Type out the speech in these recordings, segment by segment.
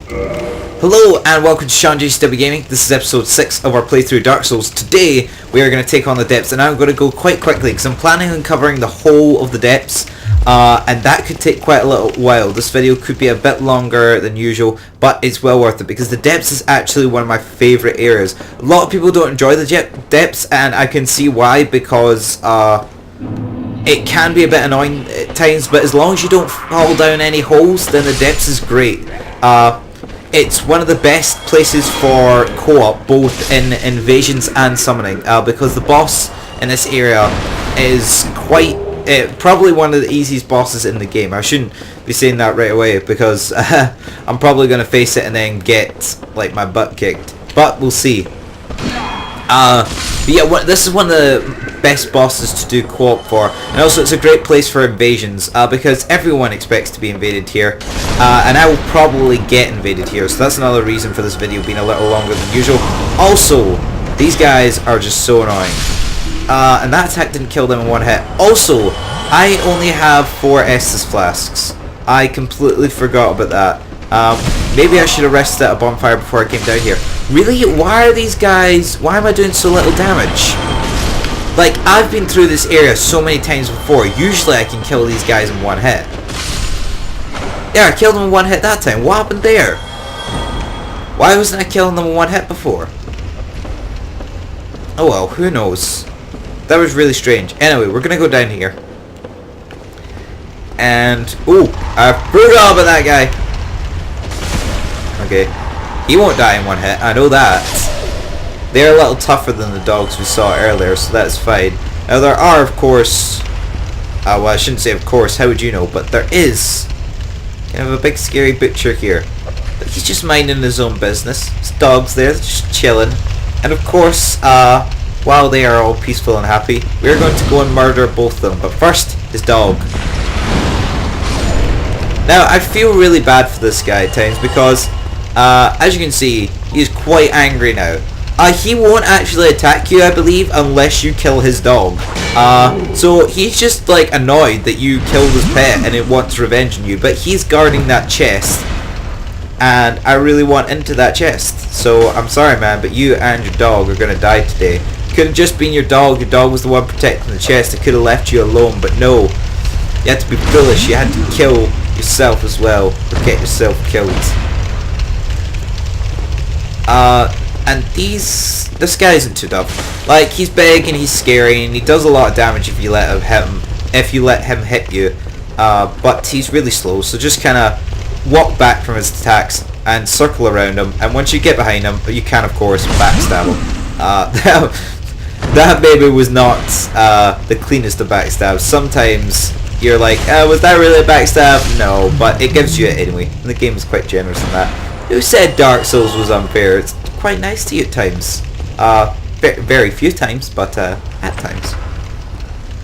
Hello and welcome to Sean JCW Gaming. This is episode 6 of our playthrough Dark Souls. Today we are going to take on the depths, and I'm going to go quite quickly because I'm planning on covering the whole of the depths, and that could take quite a little while. This video could be a bit longer than usual, but it's well worth it because the depths is actually one of my favourite areas. A lot of people don't enjoy the depths, and I can see why, because it can be a bit annoying at times, but as long as you don't fall down any holes, then the depths is great. It's one of the best places for co-op, both in invasions and summoning, because the boss in this area is quite, probably one of the easiest bosses in the game. I shouldn't be saying that right away, because I'm probably going to face it and then get, like, my butt kicked. But we'll see. But yeah, this is one of the best bosses to do co-op for, and also it's a great place for invasions, because everyone expects to be invaded here, and I will probably get invaded here, so that's another reason for this video being a little longer than usual. Also, these guys are just so annoying, and that attack didn't kill them in one hit. Also, I only have 4 Estus flasks. I completely forgot about that. Maybe I should have rested at a bonfire before I came down here. Really? Why are these guys... Why am I doing so little damage? Like, I've been through this area so many times before. Usually I can kill these guys in one hit. Yeah, I killed them in one hit that time. What happened there? Why wasn't I killing them in one hit before? Oh well, who knows? That was really strange. Anyway, we're gonna go down here. And... ooh, I forgot about that guy. Okay. He won't die in one hit, I know that. They're a little tougher than the dogs we saw earlier, so that's fine. Now there are, of course... well, I shouldn't say of course, how would you know? But there is kind of a big scary butcher here. But he's just minding his own business. His dog's there, they're just chilling. And of course, while they are all peaceful and happy, we're going to go and murder both of them. But first, his dog. Now, I feel really bad for this guy at times because... as you can see, he's quite angry now. He won't actually attack you, I believe, unless you kill his dog. So he's just like annoyed that you killed his pet and it wants revenge on you. But he's guarding that chest, and I really want into that chest. So I'm sorry, man, but you and your dog are gonna die today. It could have just been your dog. Your dog was the one protecting the chest. It could have left you alone, but no. You had to be foolish. You had to kill yourself as well, or get yourself killed. And this guy isn't too tough. Like, he's big and he's scary and he does a lot of damage if you let him hit you. But he's really slow, so just kind of walk back from his attacks and circle around him. And once you get behind him, you can of course backstab him. That maybe was not the cleanest of backstabs. Sometimes you're like, was that really a backstab? No, but it gives you it anyway. And the game is quite generous in that. Who said Dark Souls was unfair? It's quite nice to you at times. Very few times, but at times.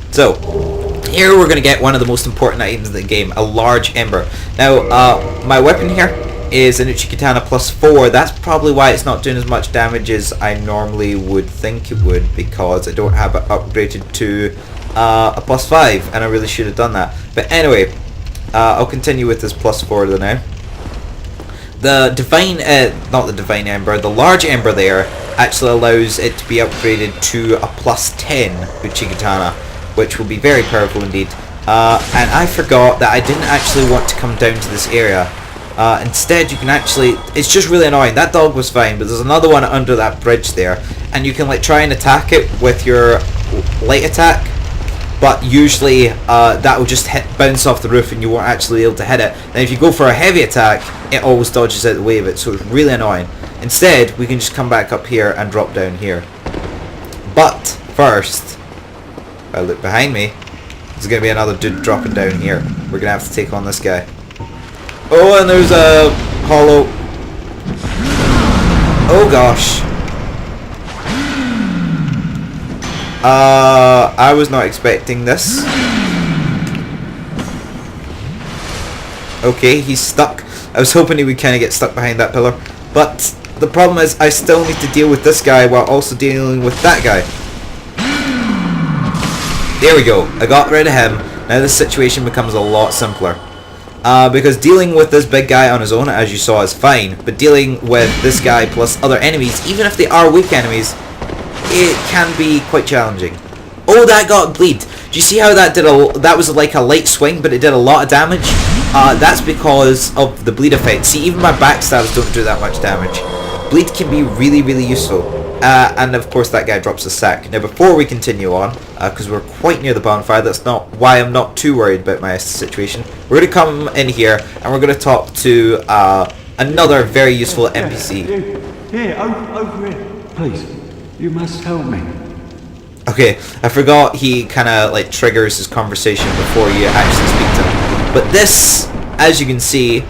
So, here we're going to get one of the most important items in the game, a large ember. Now, my weapon here is an Uchigatana +4. That's probably why it's not doing as much damage as I normally would think it would, because I don't have it upgraded to a +5, and I really should have done that. But anyway, I'll continue with this +4 now. The divine, not the divine ember, the large ember there actually allows it to be upgraded to a +10 Uchigatana, which will be very powerful indeed. And I forgot that I didn't actually want to come down to this area. Instead, you can actually, it's just really annoying. That dog was fine, but there's another one under that bridge there, and you can like try and attack it with your light attack. But usually that will just bounce off the roof and you won't actually be able to hit it. Then if you go for a heavy attack, it always dodges out the way of it, so it's really annoying. Instead, we can just come back up here and drop down here. But first, if I look behind me, there's going to be another dude dropping down here. We're going to have to take on this guy. Oh, and there's a hollow. Oh gosh. I was not expecting this. Okay, he's stuck. I was hoping he would kind of get stuck behind that pillar. But the problem is I still need to deal with this guy while also dealing with that guy. There we go. I got rid of him. Now this situation becomes a lot simpler. Because dealing with this big guy on his own, as you saw, is fine, but dealing with this guy plus other enemies, even if they are weak enemies, it can be quite challenging. Oh, that got bleed. Do you see how that did that was like a light swing, but it did a lot of damage? That's because of the bleed effect. See, even my backstabs don't do that much damage. Bleed can be really, really useful. And of course that guy drops a sack. Now before we continue on, because we're quite near the bonfire, that's not why I'm not too worried about my situation. We're going to come in here and we're going to talk to another very useful NPC. Here, over here. Please, you must help me. Okay, I forgot he kind of like triggers his conversation before you actually speak to him. But this, as you can see,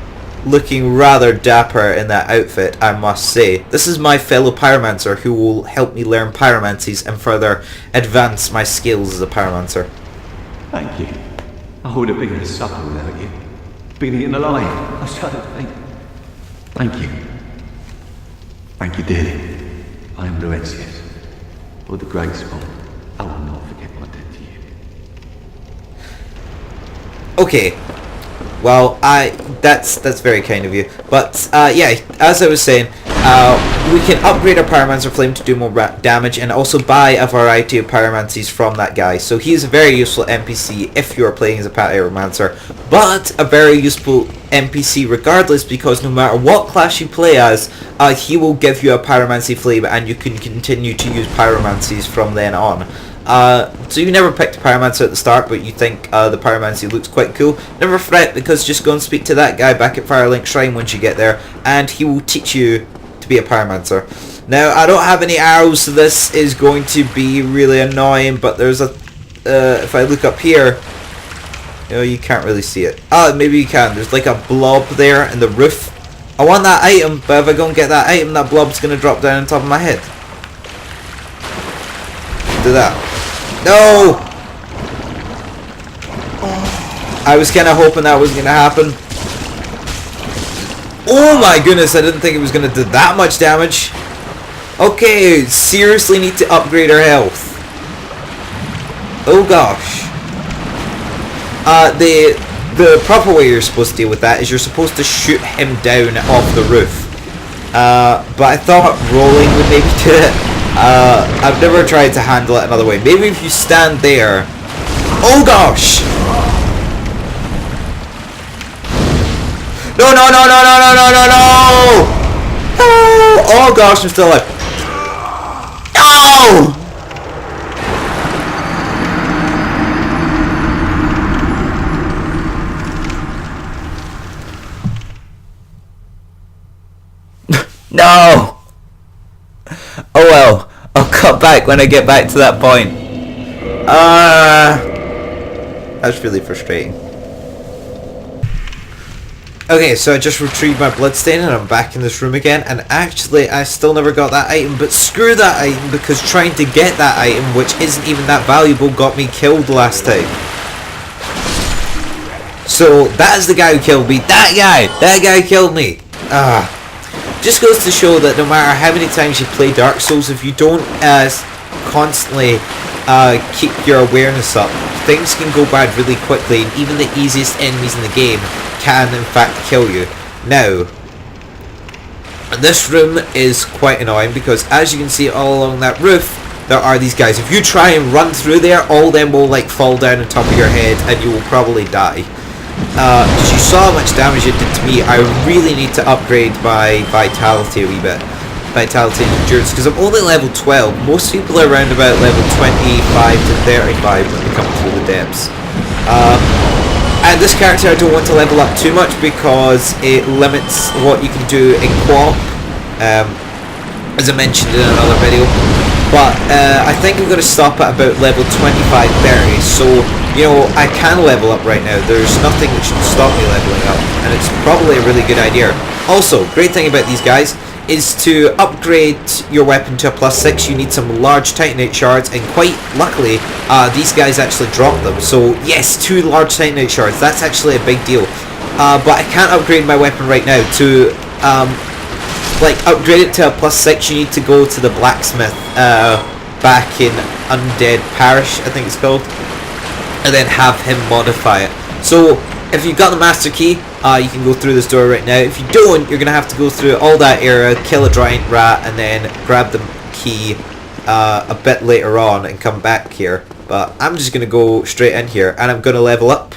looking rather dapper in that outfit, I must say. This is my fellow pyromancer who will help me learn pyromancies and further advance my skills as a pyromancer. Thank you. I would have been a supper without you. Been eaten alive. I started to think. Thank you. Thank you, dearly. I am Laurentius. For the great spot, I will not forget my debt to you. Okay. Well, that's very kind of you. But yeah, as I was saying, we can upgrade our Pyromancer Flame to do more damage and also buy a variety of Pyromancies from that guy. So he is a very useful NPC if you are playing as a Pyromancer, but a very useful NPC regardless, because no matter what class you play as, he will give you a Pyromancy Flame and you can continue to use Pyromancies from then on. So you never picked a Pyromancer at the start, but you think the Pyromancy looks quite cool. Never fret, because just go and speak to that guy back at Firelink Shrine once you get there, and he will teach you to be a Pyromancer. Now, I don't have any arrows, so this is going to be really annoying, but there's a... if I look up here... You know, you can't really see it. Maybe you can. There's like a blob there in the roof. I want that item, but if I go and get that item, that blob's going to drop down on top of my head. Do that. No! I was kind of hoping that was going to happen. Oh my goodness, I didn't think it was going to do that much damage. Okay, seriously need to upgrade our health. Oh gosh. The proper way you're supposed to deal with that is you're supposed to shoot him down off the roof. But I thought rolling would maybe do it. I've never tried to handle it another way. Maybe if you stand there... Oh gosh! No, no, no, no, no, no, no, no, no! Oh gosh, I'm still alive. No! No! Oh well, I'll cut back when I get back to that point. That's really frustrating. Okay, so I just retrieved my bloodstain and I'm back in this room again, and actually I still never got that item, but screw that item, because trying to get that item, which isn't even that valuable, got me killed last time. So that is the guy who killed me. That guy killed me. Just goes to show that no matter how many times you play Dark Souls, if you don't constantly keep your awareness up, things can go bad really quickly, and even the easiest enemies in the game can in fact kill you. Now, this room is quite annoying because, as you can see all along that roof, there are these guys. If you try and run through there, all of them will like fall down on top of your head and you will probably die. Because you saw how much damage it did to me. I really need to upgrade my vitality a wee bit. Vitality and endurance, because I'm only level 12. Most people are around about level 25 to 35 when they come through the depths. And this character I don't want to level up too much because it limits what you can do in co-op, as I mentioned in another video. But I think I'm going to stop at about level 25-30, so you know, I can level up right now. There's nothing that should stop me leveling up, and it's probably a really good idea. Also, great thing about these guys is to upgrade your weapon to a +6, you need some large Titanite shards, and quite luckily, these guys actually drop them. So yes, 2 large Titanite shards, that's actually a big deal. But I can't upgrade my weapon right now. To like upgrade it to a +6, you need to go to the blacksmith back in Undead Parish, I think it's called, and then have him modify it. So If you've got the master key, you can go through this door right now. If you don't, you're going to have to go through all that area, kill a giant rat, and then grab the key a bit later on and come back here. But I'm just going to go straight in here, and I'm going to level up.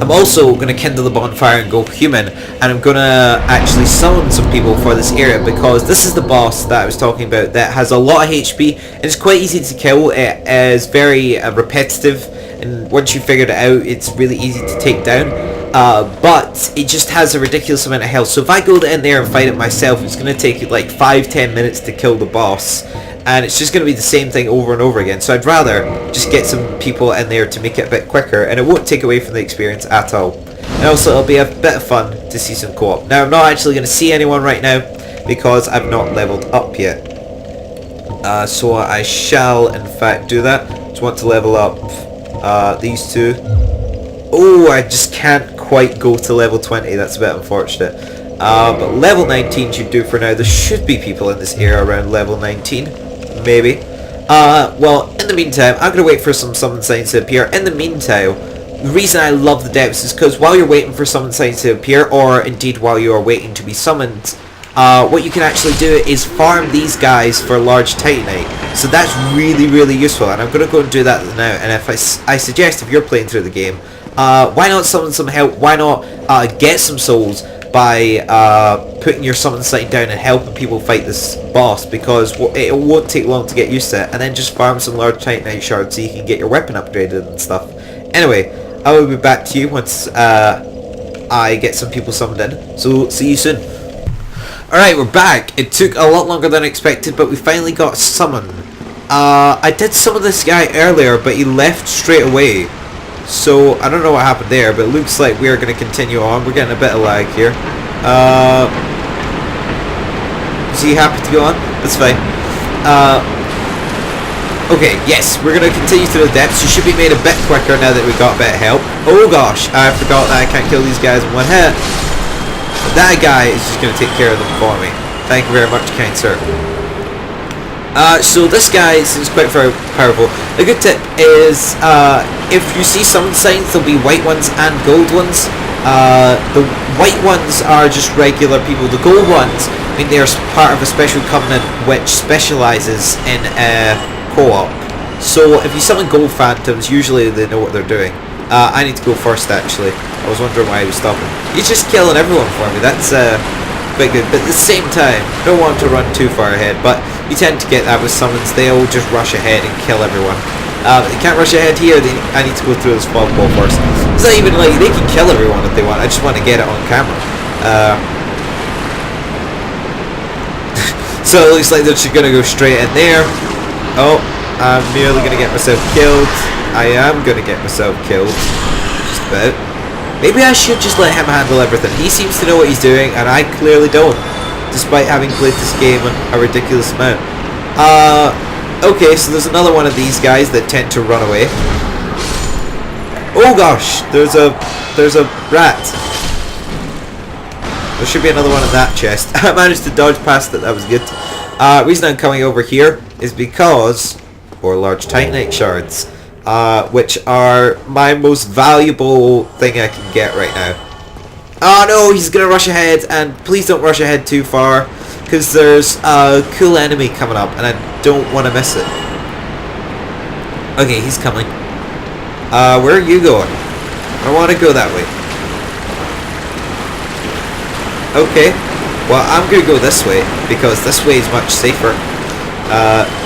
I'm also going to kindle the bonfire and go human, and I'm going to actually summon some people for this area, because this is the boss that I was talking about that has a lot of HP, and it's quite easy to kill. It is very repetitive, and once you figured it out, it's really easy to take down. But it just has a ridiculous amount of health, so if I go in there and fight it myself, it's going to take like 5-10 minutes to kill the boss, and it's just going to be the same thing over and over again. So I'd rather just get some people in there to make it a bit quicker, and it won't take away from the experience at all. And also it'll be a bit of fun to see some co-op. Now I'm not actually going to see anyone right now because I've not leveled up yet, so I shall in fact do that. Just want to level up these two. Oh, I just can't quite go to level 20, that's a bit unfortunate. But level 19 should do for now. There should be people in this area around level 19, maybe. Well, in the meantime, I'm going to wait for some summon signs to appear. In the meantime, the reason I love the depths is because while you're waiting for summon signs to appear, or indeed while you are waiting to be summoned, what you can actually do is farm these guys for large titanite. So that's really, really useful, and I'm going to go and do that now. And if I suggest, if you're playing through the game, why not summon some help? Why not get some souls by putting your summon sign down and helping people fight this boss, because it won't take long to get used to it, and then just farm some large titanite shards so you can get your weapon upgraded and stuff. Anyway, I will be back to you once I get some people summoned in, so see you soon. Alright, we're back. It took a lot longer than expected, but we finally got summoned. I did summon this guy earlier, but he left straight away. So, I don't know what happened there, but it looks like we are going to continue on. We're getting a bit of lag here. Is he happy to go on? That's fine. Okay, yes, we're going to continue through the depths. You should be made a bit quicker now that we got a bit of help. Oh gosh, I forgot that I can't kill these guys in one hit. But that guy is just going to take care of them for me. Thank you very much, kind sir. So this guy seems quite very powerful. A good tip is, if you see summon signs, there'll be white ones and gold ones. The white ones are just regular people. The gold ones, I mean, they're part of a special covenant which specialises in co-op. So if you summon gold phantoms, usually they know what they're doing. I need to go first, actually. I was wondering why he was stopping. He's just killing everyone for me. That's quite good. But at the same time, don't want to run too far ahead. But you tend to get that with summons. They'll just rush ahead and kill everyone. They can't rush ahead here. I need to go through this fog ball first. It's not even like they can kill everyone if they want. I just want to get it on camera. So it looks like they're just going to go straight in there. Oh, I'm nearly going to get myself killed. I am going to get myself killed. Just about. Maybe I should just let him handle everything. He seems to know what he's doing, and I clearly don't, despite having played this game a ridiculous amount. Okay, so there's another one of these guys that tend to run away. Oh gosh, there's a rat. There should be another one in that chest. I managed to dodge past it, that was good. Reason I'm coming over here is because, or large titanite shards, which are my most valuable thing I can get right now. Oh no, he's gonna rush ahead, and please don't rush ahead too far, because there's a cool enemy coming up, and I don't want to miss it. Okay, he's coming. Where are you going? I want to go that way. Okay, well I'm gonna go this way, because this way is much safer.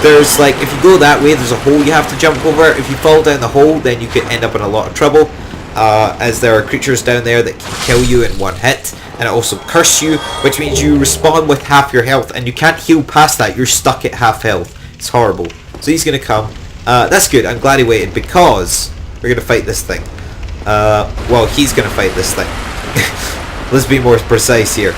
There's like, if you go that way, there's a hole you have to jump over. If you fall down the hole, then you could end up in a lot of trouble, as there are creatures down there that can kill you in one hit, and it also curse you, which means you respawn with half your health, and you can't heal past that. You're stuck at half health. It's horrible. So he's gonna come. That's good. I'm glad he waited, because we're gonna fight this thing. Well, he's gonna fight this thing. Let's be more precise here.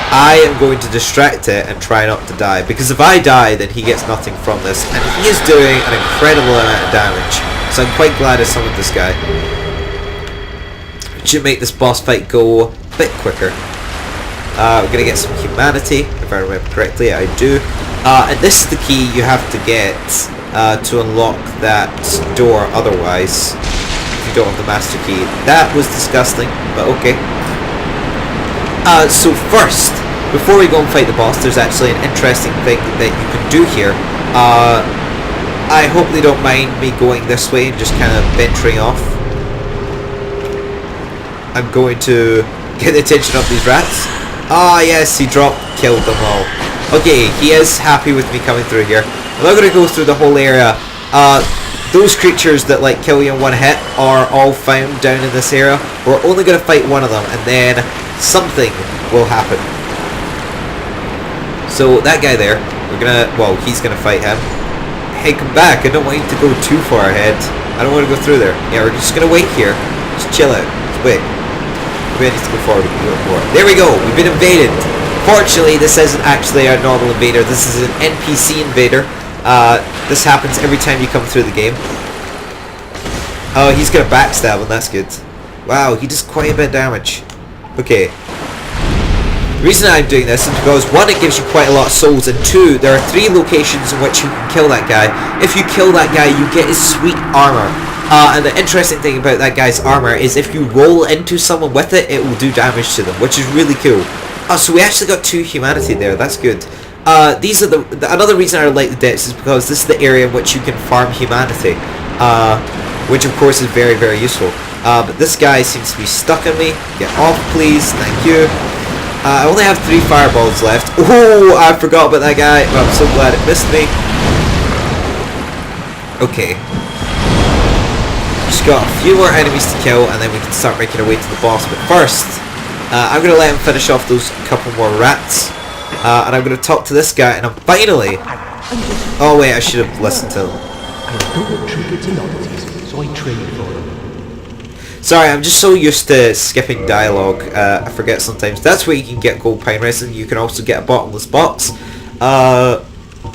I am going to distract it and try not to die, because if I die, then he gets nothing from this, and he is doing an incredible amount of damage, so I'm quite glad I summoned this guy. It should make this boss fight go a bit quicker. We're going to get some humanity, if I remember correctly. I do. And this is the key you have to get to unlock that door, otherwise you don't have the master key. That was disgusting, but okay. So first, before we go and fight the boss, there's actually an interesting thing that you can do here. I hope they don't mind me going this way and just kind of venturing off. I'm going to get the attention of these rats. Ah, yes, he killed them all. Okay, he is happy with me coming through here. I'm not going to go through the whole area. Those creatures that like kill you in one hit are all found down in this area. We're only going to fight one of them, and then something will happen. So that guy there, he's going to fight him. Hey, come back. I don't want you to go too far ahead. I don't want to go through there. Yeah, we're just going to wait here. Just chill out. Just wait. Maybe I need to go forward. There we go. We've been invaded. Fortunately, this isn't actually a normal invader. This is an NPC invader. This happens every time you come through the game. Oh, he's going to backstab him. That's good. Wow, he does quite a bit of damage. Okay. The reason I'm doing this is because, one, it gives you quite a lot of souls, and two, there are 3 locations in which you can kill that guy. If you kill that guy, you get his sweet armor. And the interesting thing about that guy's armor is if you roll into someone with it, it will do damage to them, which is really cool. Oh, so we actually got 2 humanity there. That's good. These are another reason I like the depths is because this is the area in which you can farm humanity, which of course is very, very useful. But this guy seems to be stuck on me. Get off, please. Thank you. I only have 3 fireballs left. Oh, I forgot about that guy. But I'm so glad it missed me. Okay. Just got a few more enemies to kill, and then we can start making our way to the boss. But first, I'm going to let him finish off those couple more rats. And I'm going to talk to this guy, and I'm finally... Oh wait, I should have listened to him. Sorry, I'm just so used to skipping dialogue, I forget sometimes. That's where you can get gold pine resin. You can also get a bottomless box,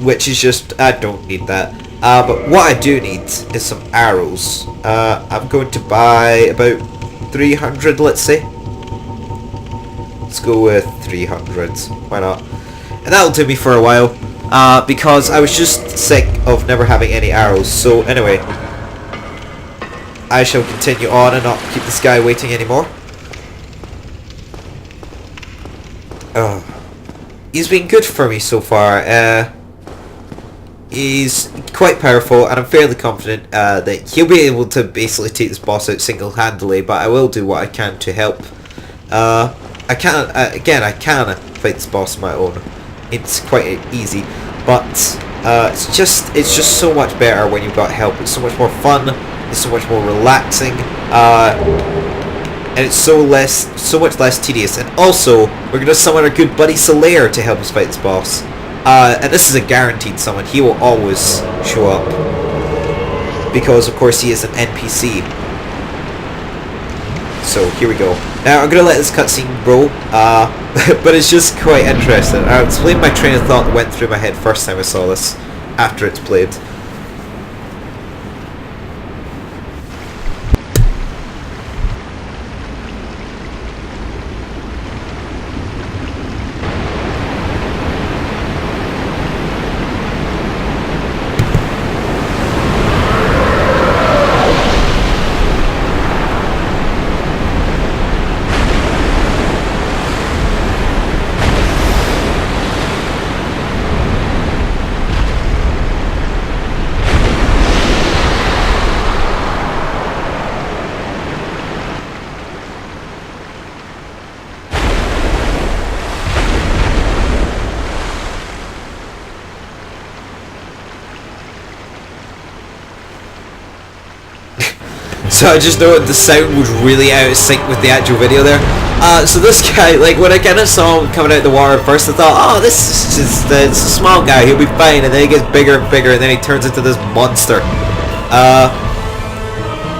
which is just... I don't need that. But what I do need is some arrows. I'm going to buy about 300, let's say. Let's go with 300. Why not? And that'll do me for a while, because I was just sick of never having any arrows. So anyway, I shall continue on and not keep this guy waiting anymore. He's been good for me so far. He's quite powerful, and I'm fairly confident that he'll be able to basically take this boss out single-handedly, but I will do what I can to help. I can fight this boss on my own. It's quite easy, but it's just so much better when you've got help. It's so much more fun. It's so much more relaxing, and it's so much less tedious. And also, we're gonna summon our good buddy Solaire to help us fight this boss. And this is a guaranteed summon. He will always show up because, of course, he is an NPC. So here we go. Now I'm gonna let this cutscene roll, but it's just quite interesting. I'll explain my train of thought that went through my head first time I saw this, after it's played. So I just noted the sound was really out of sync with the actual video there. So this guy, like, when I kind of saw him coming out of the water at first, I thought, oh, this is just it's a small guy, he'll be fine, and then he gets bigger and bigger, and then he turns into this monster.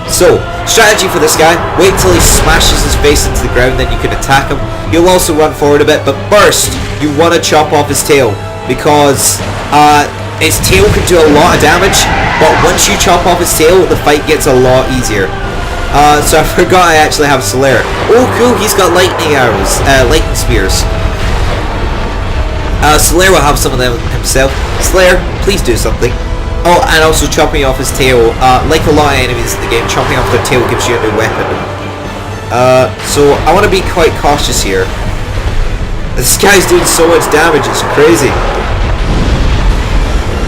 So, strategy for this guy, wait till he smashes his face into the ground, then you can attack him. He'll also run forward a bit, but first, you want to chop off his tail, because his tail can do a lot of damage, but once you chop off his tail, the fight gets a lot easier. So I forgot I actually have Solaire. Oh cool, he's got lightning arrows, lightning spears. Solaire will have some of them himself. Solaire, please do something. Oh, and also chopping off his tail. Like a lot of enemies in the game, chopping off their tail gives you a new weapon. So I want to be quite cautious here. This guy's doing so much damage, it's crazy.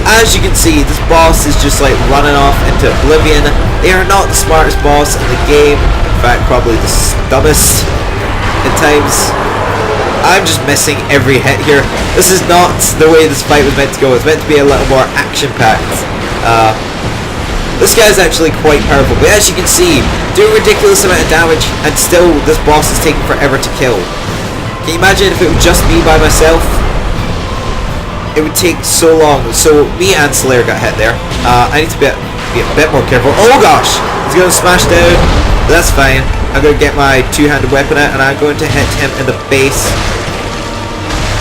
As you can see, this boss is just like running off into oblivion. They are not the smartest boss in the game. In fact, probably the dumbest at times. I'm just missing every hit here. This is not the way this fight was meant to go. It's meant to be a little more action-packed. This guy's actually quite powerful, but as you can see, doing a ridiculous amount of damage, and still this boss is taking forever to kill. Can you imagine if it was just me by myself? It would take so long. So me and Slayer got hit there. I need to be a bit more careful. Oh gosh! He's going to smash down. That's fine. I'm going to get my two-handed weapon out and I'm going to hit him in the base.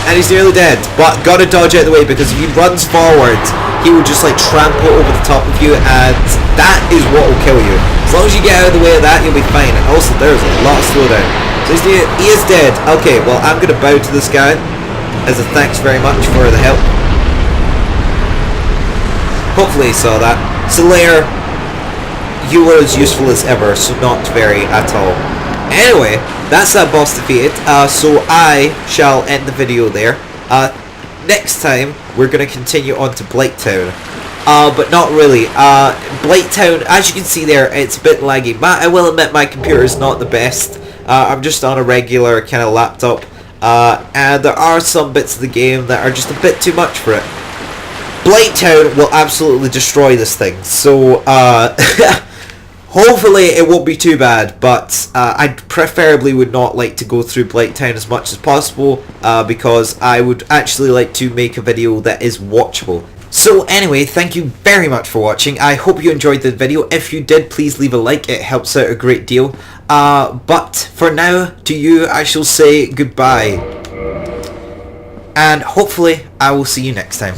And he's nearly dead. But gotta dodge out of the way because if he runs forward, he will just like trample over the top of you, and that is what will kill you. As long as you get out of the way of that, you'll be fine. And also there's a lot of slowdown. So he is dead. Okay, well I'm going to bow to this guy as a thanks very much for the help. Hopefully he saw that. Slayer, you were as useful as ever, so not very at all. Anyway, that's that boss defeated, so I shall end the video there. Next time, we're going to continue on to Blighttown. But not really. Blighttown, as you can see there, it's a bit laggy. I will admit my computer is not the best. I'm just on a regular kind of laptop. And there are some bits of the game that are just a bit too much for it. Blighttown will absolutely destroy this thing, so hopefully it won't be too bad, but I preferably would not like to go through Blighttown as much as possible, because I would actually like to make a video that is watchable. So anyway, thank you very much for watching. I hope you enjoyed the video. If you did, please leave a like, it helps out a great deal. But for now, to you I shall say goodbye, and hopefully I will see you next time.